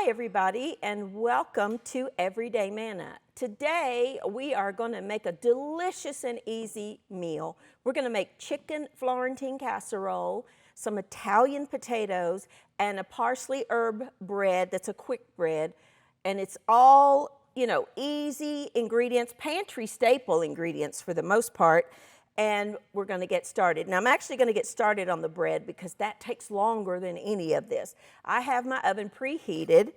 Hi everybody and welcome to Everyday Manna. Today we are going to make a delicious and easy meal. We're going to make chicken Florentine casserole, some Italian potatoes, and a parsley herb bread that's a quick bread. And it's all, easy ingredients, pantry staple ingredients for the most part. And we're going to get started. Now I'm actually going to get started on the bread because that takes longer than any of this. I have my oven preheated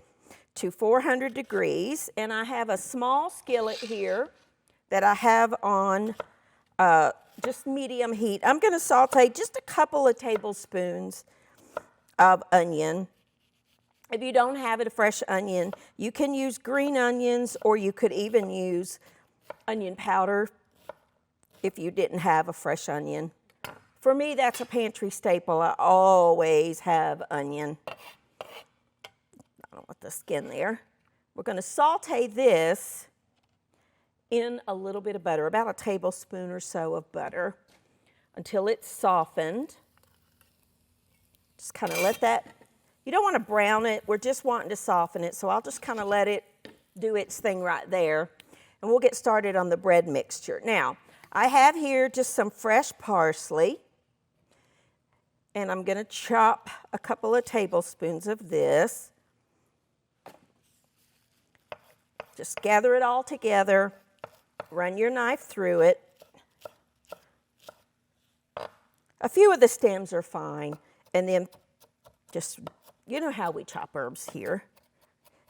to 400 degrees and I have a small skillet here that I have on just medium heat. I'm going to saute just a couple of tablespoons of onion. If you don't have a fresh onion, you can use green onions or you could even use onion powder if you didn't have a fresh onion. For me, that's a pantry staple. I always have onion. I don't want the skin there. We're going to saute this in a little bit of butter, about a tablespoon or so of butter, until it's softened. Just kind of let that, you don't want to brown it, we're just wanting to soften it, so I'll just kind of let it do its thing right there, and we'll get started on the bread mixture. Now, I have here just some fresh parsley, and I'm going to chop a couple of tablespoons of this. Just gather it all together, run your knife through it. A few of the stems are fine, and then just, you know how we chop herbs here.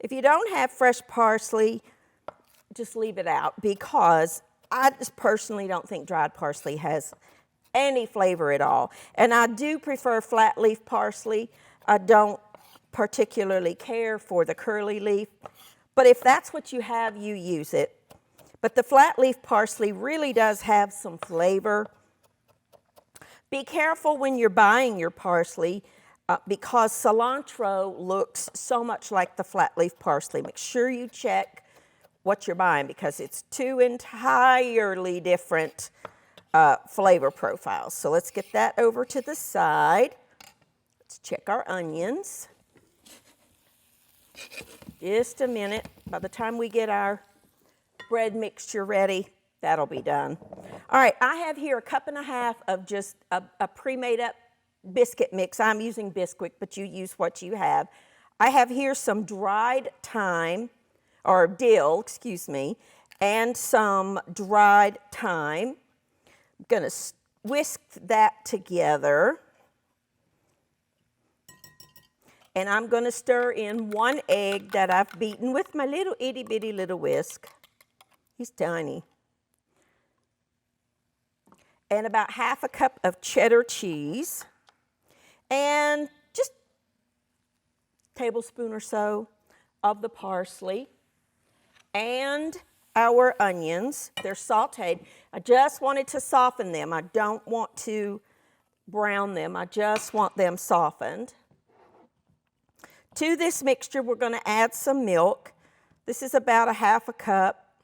If you don't have fresh parsley, just leave it out because I just personally don't think dried parsley has any flavor at all. And I do prefer flat leaf parsley. I don't particularly care for the curly leaf. But if that's what you have, you use it. But the flat leaf parsley really does have some flavor. Be careful when you're buying your parsley because cilantro looks so much like the flat leaf parsley. Make sure you check what you're buying because it's two entirely different flavor profiles. So let's get that over to the side. Let's check our onions. Just a minute. By the time we get our bread mixture ready, that'll be done. All right, I have here 1.5 cups of just a pre-made up biscuit mix. I'm using Bisquick, but you use what you have. I have here some dried thyme, or dill, excuse me, and some dried thyme. I'm gonna whisk that together. And I'm gonna stir in 1 egg that I've beaten with my little itty bitty little whisk. He's tiny. And about 1/2 cup of cheddar cheese. And just a tablespoon or so of the parsley. And our onions, they're sauteed. I just wanted to soften them. I don't want to brown them. I just want them softened. To this mixture, we're going to add some milk. This is about 1/2 cup.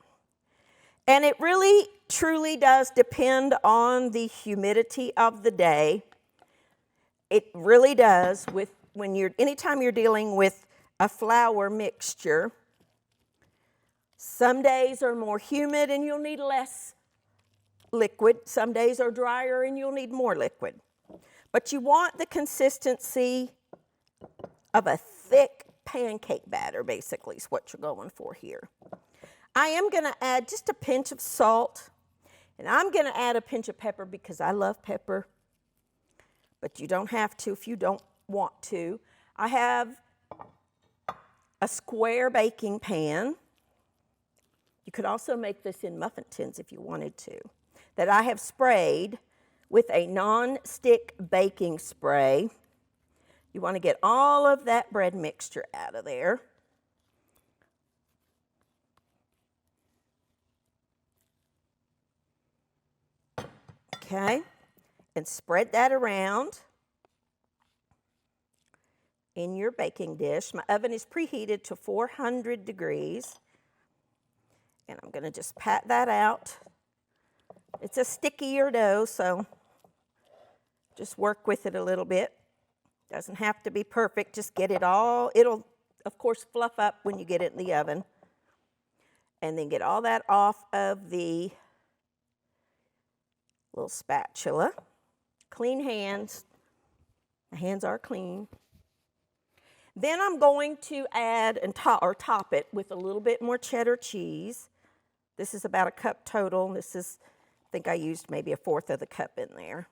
And it really, truly does depend on the humidity of the day. It really does anytime you're dealing with a flour mixture. Some days are more humid and you'll need less liquid. Some days are drier and you'll need more liquid. But you want the consistency of a thick pancake batter, basically, is what you're going for here. I am going to add just a pinch of salt, and I'm going to add a pinch of pepper because I love pepper, but you don't have to if you don't want to. I have a square baking pan. You could also make this in muffin tins if you wanted to, that I have sprayed with a non-stick baking spray. You want to get all of that bread mixture out of there. Okay, and spread that around in your baking dish. My oven is preheated to 400 degrees. And I'm going to just pat that out. It's a stickier dough, so just work with it a little bit. Doesn't have to be perfect, just get it all, of course, fluff up when you get it in the oven. And then get all that off of the little spatula. Clean hands. My hands are clean. Then I'm going to add and top it with a little bit more cheddar cheese. This is about a cup total. This is, I think I used maybe a fourth of the cup in there.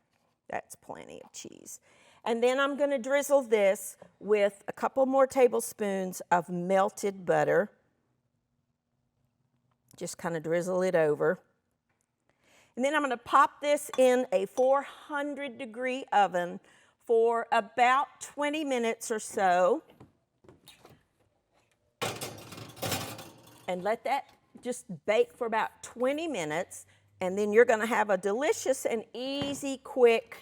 That's plenty of cheese. And then I'm going to drizzle this with a couple more tablespoons of melted butter. Just kind of drizzle it over. And then I'm going to pop this in a 400-degree oven for about 20 minutes or so. And let that just bake for about 20 minutes. And then you're going to have a delicious and easy, quick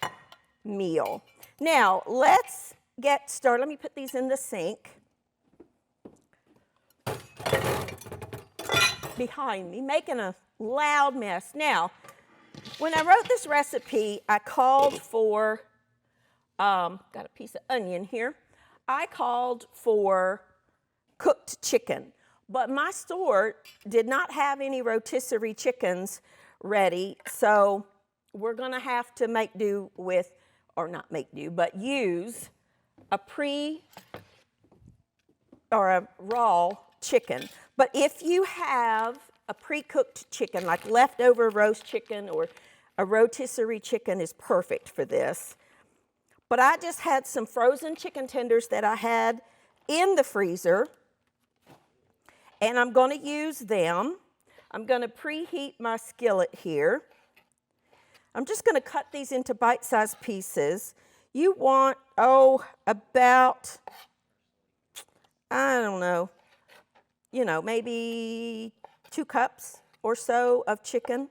meal. Now, let's get started. Let me put these in the sink behind me, making a loud mess. Now, when I wrote this recipe, I called for, got a piece of onion here. I called for cooked chicken, but my store did not have any rotisserie chickens ready, so we're gonna have to make do with, or not make do, but use a raw chicken. But if you have a pre-cooked chicken, like leftover roast chicken or a rotisserie chicken is perfect for this. But I just had some frozen chicken tenders that I had in the freezer, and I'm going to use them. I'm going to preheat my skillet here. I'm just going to cut these into bite-sized pieces. You want, about, I don't know, maybe 2 cups or so of chicken.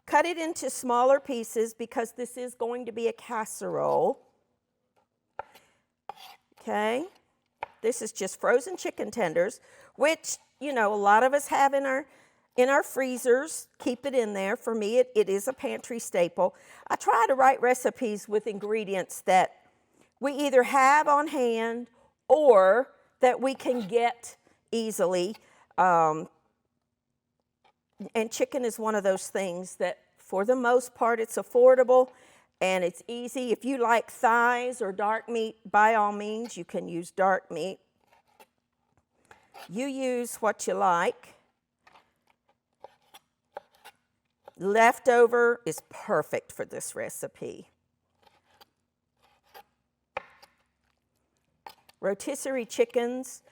Cut it into smaller pieces because this is going to be a casserole. Okay, this is just frozen chicken tenders, which, a lot of us have in our freezers. Keep it in there. For me, it is a pantry staple. I try to write recipes with ingredients that we either have on hand or that we can get easily. And chicken is one of those things that, for the most part, it's affordable and it's easy. If you like thighs or dark meat, by all means, you can use dark meat. You use what you like. Leftover is perfect for this recipe. Rotisserie chickens,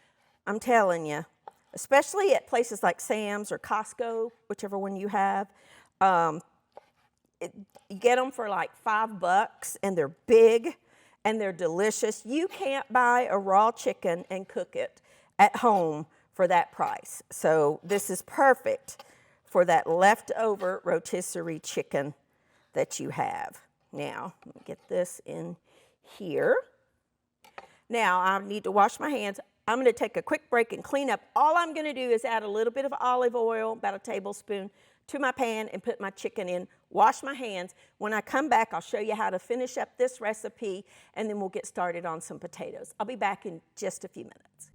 I'm telling you, especially at places like Sam's or Costco, whichever one you have. You get them for like $5, and they're big, and they're delicious. You can't buy a raw chicken and cook it at home for that price. So this is perfect for that leftover rotisserie chicken that you have. Now, let me get this in here. Now, I need to wash my hands. I'm going to take a quick break and clean up. All I'm going to do is add a little bit of olive oil, about a tablespoon, to my pan and put my chicken in, wash my hands. When I come back, I'll show you how to finish up this recipe, and then we'll get started on some potatoes. I'll be back in just a few minutes.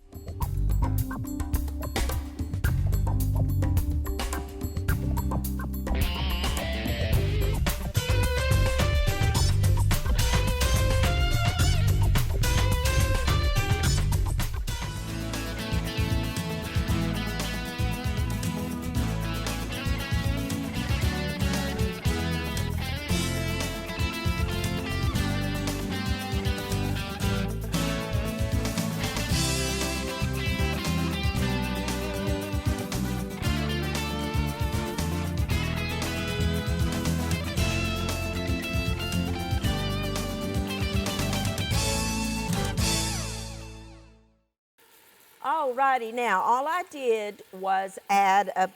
Alrighty, now all I did was add a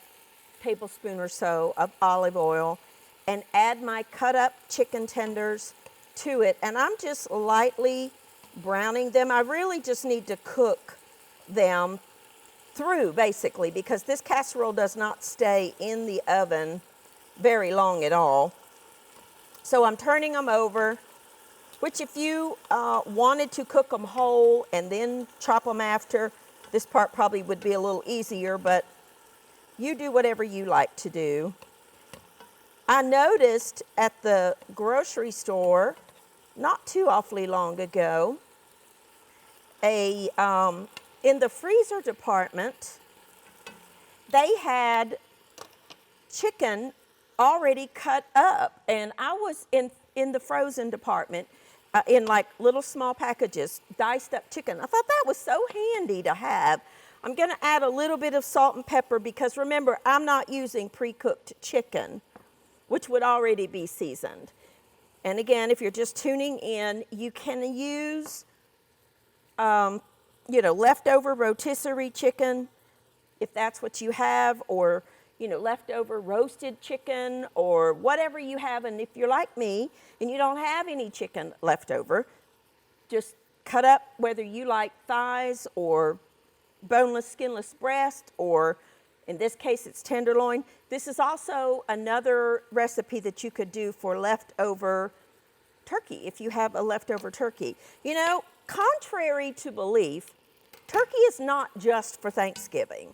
tablespoon or so of olive oil and add my cut up chicken tenders to it, and I'm just lightly browning them. I really just need to cook them through, basically, because this casserole does not stay in the oven very long at all. So I'm turning them over which if you wanted to cook them whole and then chop them after, this part probably would be a little easier, but you do whatever you like to do. I noticed at the grocery store, not too awfully long ago, in the freezer department, they had chicken already cut up, and I was in the frozen department in like little small packages, diced up chicken. I thought that was so handy to have. I'm going to add a little bit of salt and pepper because remember, I'm not using pre-cooked chicken, which would already be seasoned. And again, if you're just tuning in, you can use, leftover rotisserie chicken, if that's what you have, or, leftover roasted chicken, or whatever you have. And if you're like me and you don't have any chicken left over, just cut up whether you like thighs or boneless, skinless breast, or in this case, it's tenderloin. This is also another recipe that you could do for leftover turkey, if you have a leftover turkey. Contrary to belief, turkey is not just for Thanksgiving.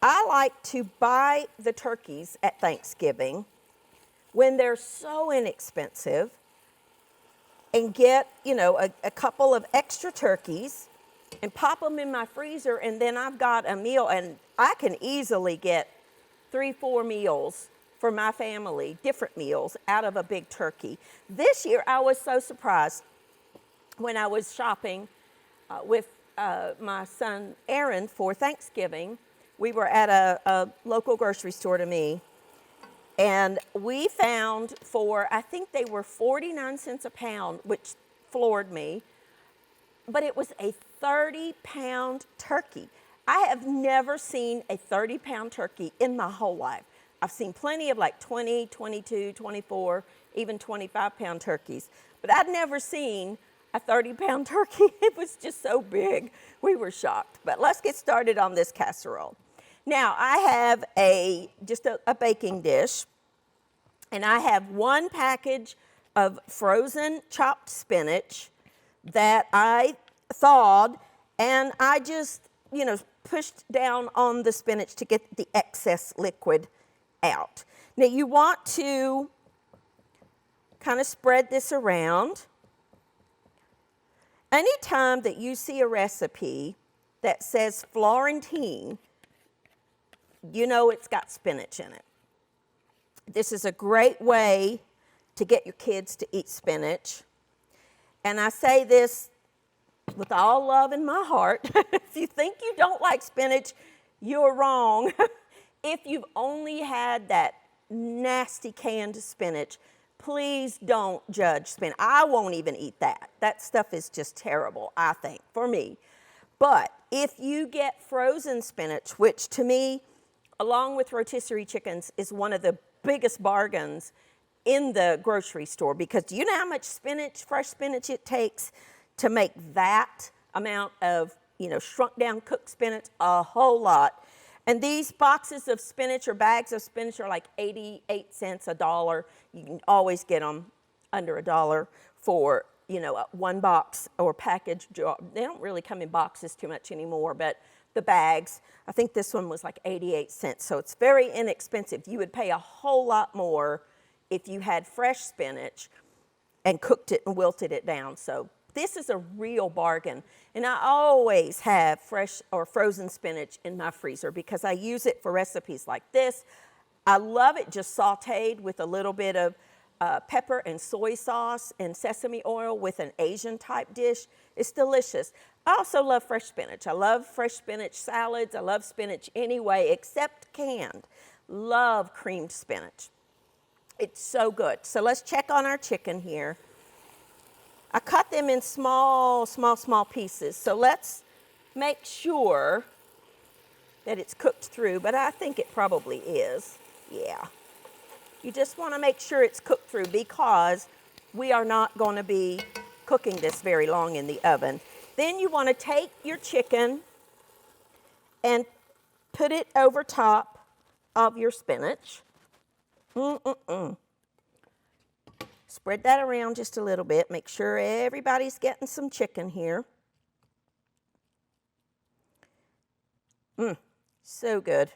I like to buy the turkeys at Thanksgiving when they're so inexpensive and get, a couple of extra turkeys and pop them in my freezer, and then I've got a meal, and I can easily get 3-4 meals for my family, different meals, out of a big turkey. This year, I was so surprised when I was shopping with my son Aaron for Thanksgiving. We were at a local grocery store to me, and we found I think they were 49 cents a pound, which floored me, but it was a 30-pound turkey. I have never seen a 30-pound turkey in my whole life. I've seen plenty of like 20, 22, 24, even 25-pound turkeys, but I'd never seen a 30-pound turkey. It was just so big. We were shocked. But let's get started on this casserole. Now, I have just a baking dish, and I have one package of frozen chopped spinach that I thawed, and I just, pushed down on the spinach to get the excess liquid out. Now, you want to kind of spread this around. Anytime that you see a recipe that says Florentine, it's got spinach in it. This is a great way to get your kids to eat spinach. And I say this with all love in my heart. If you think you don't like spinach, you're wrong. If you've only had that nasty canned spinach, please don't judge spinach. I won't even eat that. That stuff is just terrible, I think, for me. But if you get frozen spinach, which to me, along with rotisserie chickens, is one of the biggest bargains in the grocery store, because do you know how much spinach, fresh spinach it takes to make that amount of, shrunk down cooked spinach? A whole lot. And these boxes of spinach or bags of spinach are like 88 cents, $1. You can always get them under $1 for, one box or package jar. They don't really come in boxes too much anymore, but the bags, I think this one was like 88 cents. So it's very inexpensive. You would pay a whole lot more if you had fresh spinach and cooked it and wilted it down. So this is a real bargain. And I always have fresh or frozen spinach in my freezer because I use it for recipes like this. I love it just sauteed with a little bit of pepper and soy sauce and sesame oil with an Asian type dish. It's delicious. I also love fresh spinach. I love fresh spinach salads. I love spinach anyway, except canned. Love creamed spinach. It's so good. So let's check on our chicken here. I cut them in small pieces. So let's make sure that it's cooked through, but I think it probably is. Yeah. You just want to make sure it's cooked through because we are not going to be cooking this very long in the oven. Then you want to take your chicken and put it over top of your spinach. Spread that around just a little bit. Make sure everybody's getting some chicken here. So good.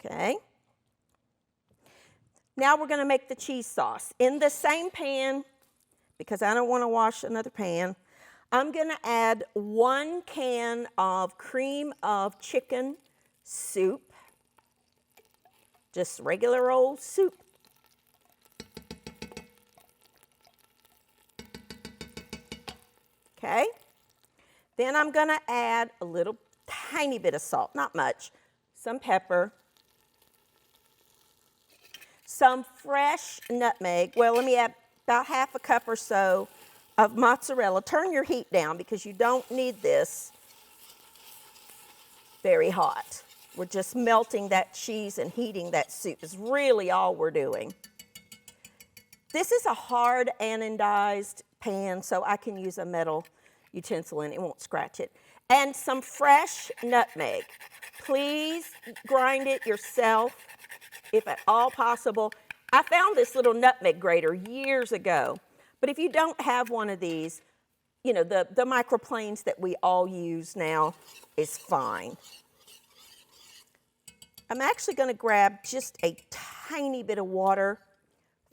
Okay. Now we're going to make the cheese sauce. In the same pan, because I don't want to wash another pan, I'm going to add 1 can of cream of chicken soup. Just regular old soup. Okay. Then I'm going to add a little tiny bit of salt, not much, some pepper, some fresh nutmeg. Well, let me add about 1/2 cup or so of mozzarella. Turn your heat down because you don't need this very hot. We're just melting that cheese and heating that soup is really all we're doing. This is a hard anodized pan, so I can use a metal utensil and it won't scratch it. And some fresh nutmeg. Please grind it yourself if at all possible. I found this little nutmeg grater years ago, but if you don't have one of these, you know, the microplanes that we all use now is fine. I'm actually going to grab just a tiny bit of water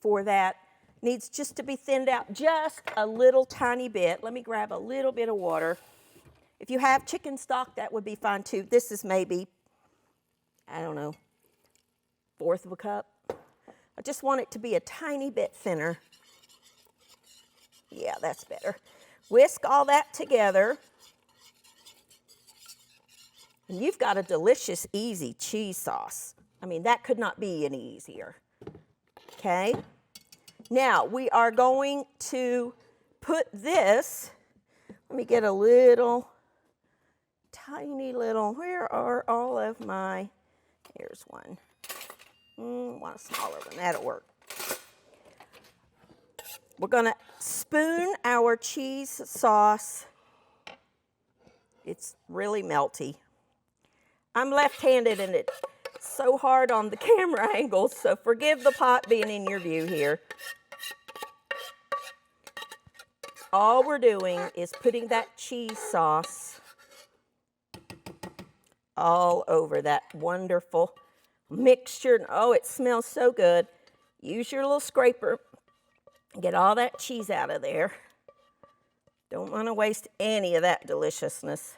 for that. Needs just to be thinned out just a little tiny bit. Let me grab a little bit of water. If you have chicken stock, that would be fine too. This is maybe, I don't know, 1/4 of a cup. I just want it to be a tiny bit thinner. Yeah, that's better. Whisk all that together. And you've got a delicious, easy cheese sauce. I mean, that could not be any easier. Okay? Now, we are going to put this, let me get a little, tiny little, where are all of my, here's one. Want a smaller one, that'll work. We're going to spoon our cheese sauce. It's really melty. I'm left-handed and it's so hard on the camera angles, so forgive the pot being in your view here. All we're doing is putting that cheese sauce all over that wonderful mixture. Oh, it smells so good. Use your little scraper and get all that cheese out of there. Don't want to waste any of that deliciousness.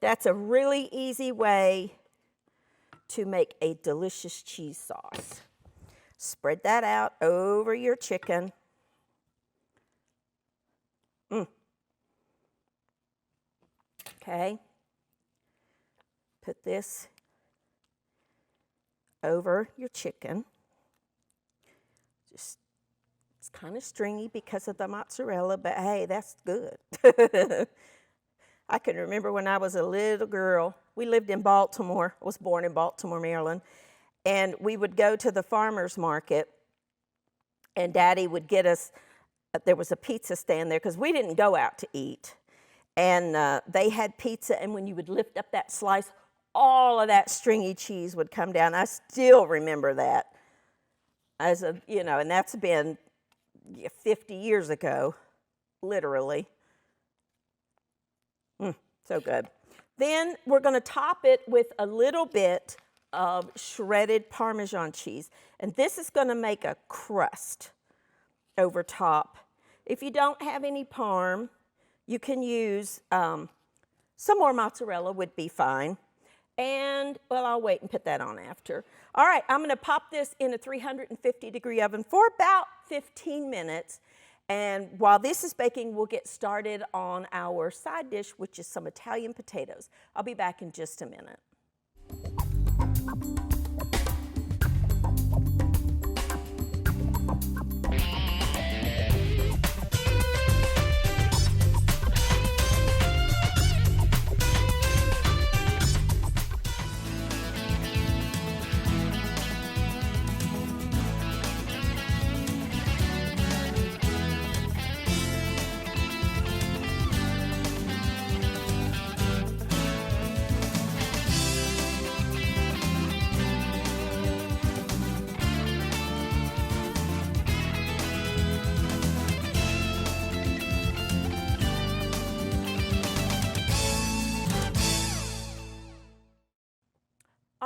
That's a really easy way to make a delicious cheese sauce. Spread that out over your chicken. Okay. Put this over your chicken. Just, it's kind of stringy because of the mozzarella, but hey, that's good. I can remember when I was a little girl, we lived in Baltimore. I was born in Baltimore, Maryland. And we would go to the farmer's market, and Daddy would get us, there was a pizza stand there, because we didn't go out to eat. And they had pizza, and when you would lift up that slice, all of that stringy cheese would come down. I still remember that. As a, you know, and that's been 50 years ago, literally. So good. Then we're going to top it with a little bit of shredded Parmesan cheese. And this is going to make a crust over top. If you don't have any Parm, you can use some more mozzarella would be fine. And, well, I'll wait and put that on after. All right, I'm going to pop this in a 350-degree oven for about 15 minutes. And while this is baking, we'll get started on our side dish, which is some Italian potatoes. I'll be back in just a minute.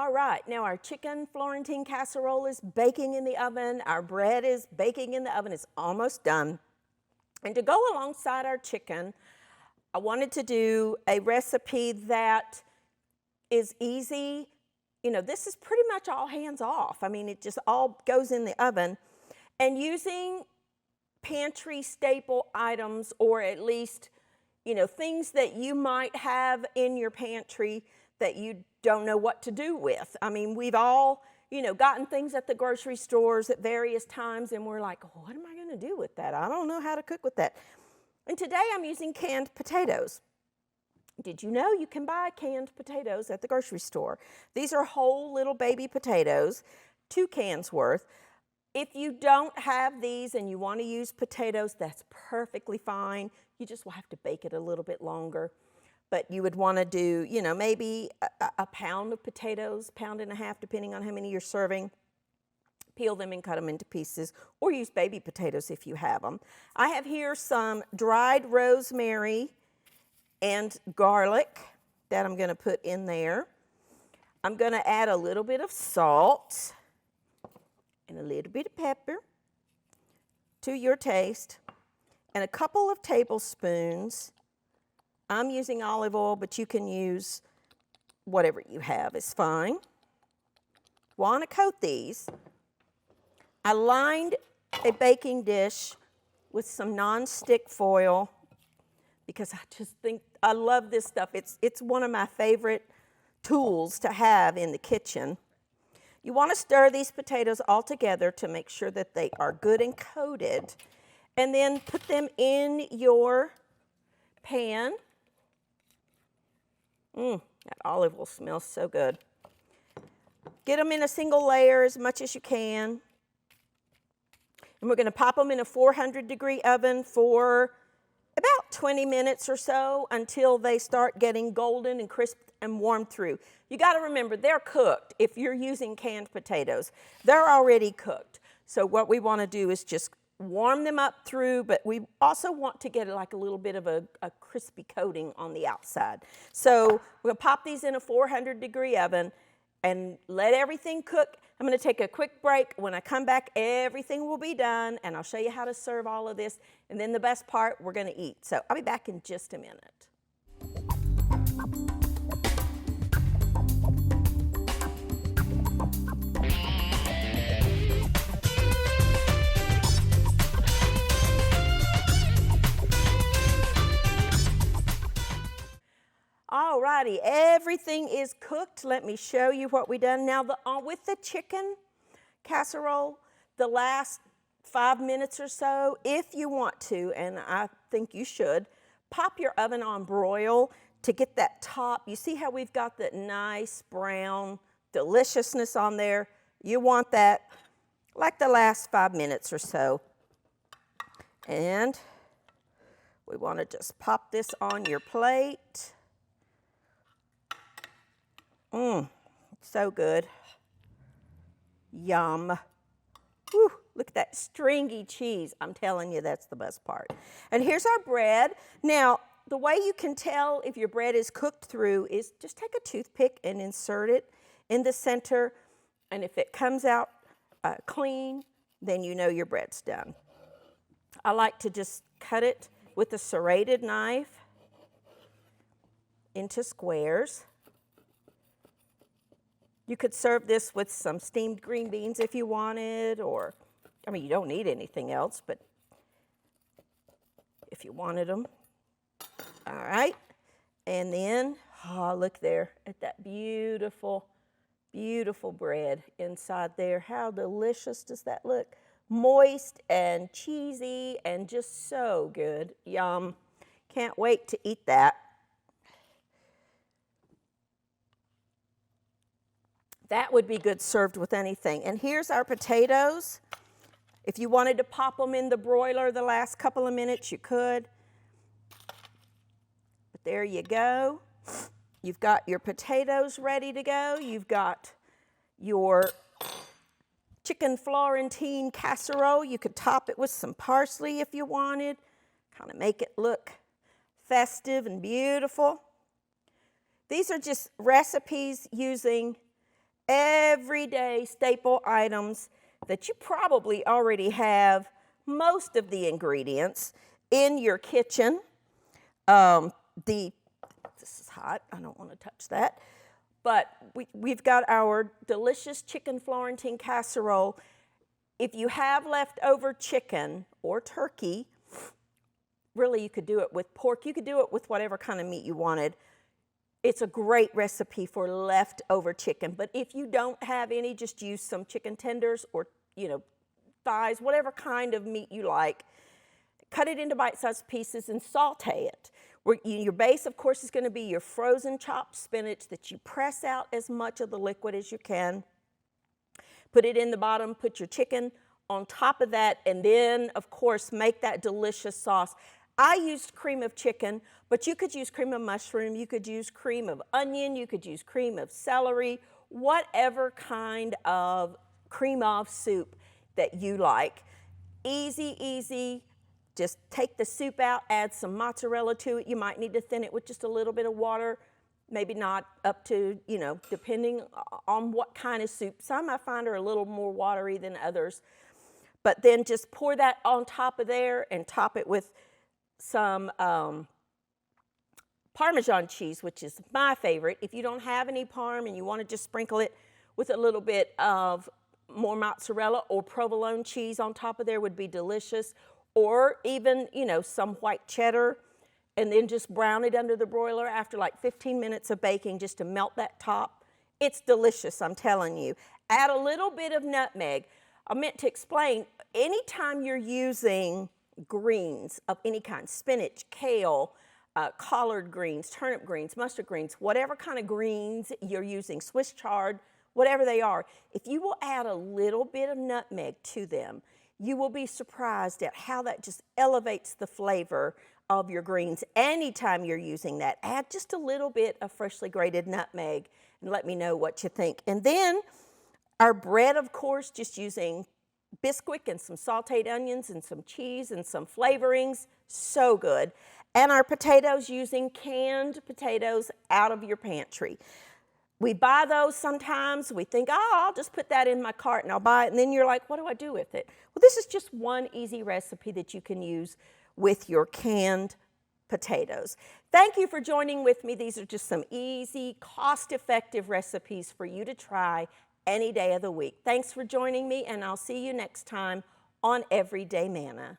All right, now our chicken Florentine casserole is baking in the oven. Our bread is baking in the oven. It's almost done. And to go alongside our chicken, I wanted to do a recipe that is easy. You know, this is pretty much all hands off. I mean, it just all goes in the oven. And using pantry staple items, or at least, you know, things that you might have in your pantry that you don't know what to do with. I mean, we've all, you know, gotten things at the grocery stores at various times, and we're like, what am I going to do with that? I don't know how to cook with that. And today I'm using canned potatoes. Did you know you can buy canned potatoes at the grocery store? These are whole little baby potatoes, 2 cans worth. If you don't have these and you want to use potatoes, that's perfectly fine. You just will have to bake it a little bit longer. But you would want to do, you know, maybe a pound of potatoes, pound and a half, depending on how many you're serving. Peel them and cut them into pieces, or use baby potatoes if you have them. I have here some dried rosemary and garlic that I'm going to put in there. I'm going to add a little bit of salt and a little bit of pepper to your taste, and a couple of tablespoons. I'm using olive oil, but you can use whatever you have, it's fine. Want to coat these. I lined a baking dish with some non-stick foil because I just think, I love this stuff. It's one of my favorite tools to have in the kitchen. You want to stir these potatoes all together to make sure that they are good and coated, and then put them in your pan. That olive oil smells so good. Get them in a single layer as much as you can. And we're going to pop them in a 400-degree oven for about 20 minutes or so until they start getting golden and crisp and warm through. You got to remember, they're cooked. If you're using canned potatoes, they're already cooked. So what we want to do is just warm them up through, but we also want to get like a little bit of a crispy coating on the outside. So we'll pop these in a 400-degree oven and let everything cook. I'm going to take a quick break. When I come back, everything will be done, and I'll show you how to serve all of this. And then the best part, we're going to eat. So I'll be back in just a minute. All righty, everything is cooked. Let me show you what we done. Now, with the chicken casserole, the last 5 minutes or so, if you want to, and I think you should, pop your oven on broil to get that top. You see how we've got that nice brown deliciousness on there? You want that like the last 5 minutes or so. And we want to just pop this on your plate. So good. Yum. Whew, look at that stringy cheese. I'm telling you, that's the best part. And here's our bread. Now, the way you can tell if your bread is cooked through is just take a toothpick and insert it in the center. And if it comes out clean, then you know your bread's done. I like to just cut it with a serrated knife into squares. You could serve this with some steamed green beans if you wanted, or, I mean, you don't need anything else, but if you wanted them. All right, and then, oh, look there at that beautiful, beautiful bread inside there. How delicious does that look? Moist and cheesy and just so good. Yum. Can't wait to eat that. That would be good served with anything. And here's our potatoes. If you wanted to pop them in the broiler the last couple of minutes, you could. But there you go. You've got your potatoes ready to go. You've got your chicken Florentine casserole. You could top it with some parsley if you wanted. Kind of make it look festive and beautiful. These are just recipes using everyday staple items that you probably already have most of the ingredients in your kitchen. This is hot, I don't want to touch that. But we've got our delicious chicken Florentine casserole. If you have leftover chicken or turkey, really you could do it with pork, you could do it with whatever kind of meat you wanted. It's a great recipe for leftover chicken, but if you don't have any, just use some chicken tenders or, thighs, whatever kind of meat you like. Cut it into bite-sized pieces and saute it. Your base, of course, is going to be your frozen chopped spinach that you press out as much of the liquid as you can. Put it in the bottom, put your chicken on top of that, and then, of course, make that delicious sauce. I used cream of chicken, but you could use cream of mushroom, you could use cream of onion, you could use cream of celery, whatever kind of cream of soup that you like. Easy, easy. Just take the soup out, add some mozzarella to it. You might need to thin it with just a little bit of water, maybe not up to, depending on what kind of soup. Some I find are a little more watery than others. But then just pour that on top of there and top it with some Parmesan cheese, which is my favorite. If you don't have any Parm and you want to just sprinkle it with a little bit of more mozzarella or provolone cheese on top of there would be delicious. Or even, some white cheddar, and then just brown it under the broiler after like 15 minutes of baking just to melt that top. It's delicious, I'm telling you. Add a little bit of nutmeg. I meant to explain, anytime you're using greens of any kind, spinach, kale, collard greens, turnip greens, mustard greens, whatever kind of greens you're using, Swiss chard, whatever they are, if you will add a little bit of nutmeg to them, you will be surprised at how that just elevates the flavor of your greens. Anytime you're using that, add just a little bit of freshly grated nutmeg and let me know what you think. And then our bread, of course, just using Bisquick and some sauteed onions and some cheese and some flavorings, so good. And our potatoes, using canned potatoes out of your pantry. We buy those sometimes, we think, I'll just put that in my cart and I'll buy it, and then you're like, what do I do with it? Well, this is just one easy recipe that you can use with your canned potatoes. Thank you for joining with me. These are just some easy, cost-effective recipes for you to try any day of the week. Thanks for joining me, and I'll see you next time on Everyday Manna.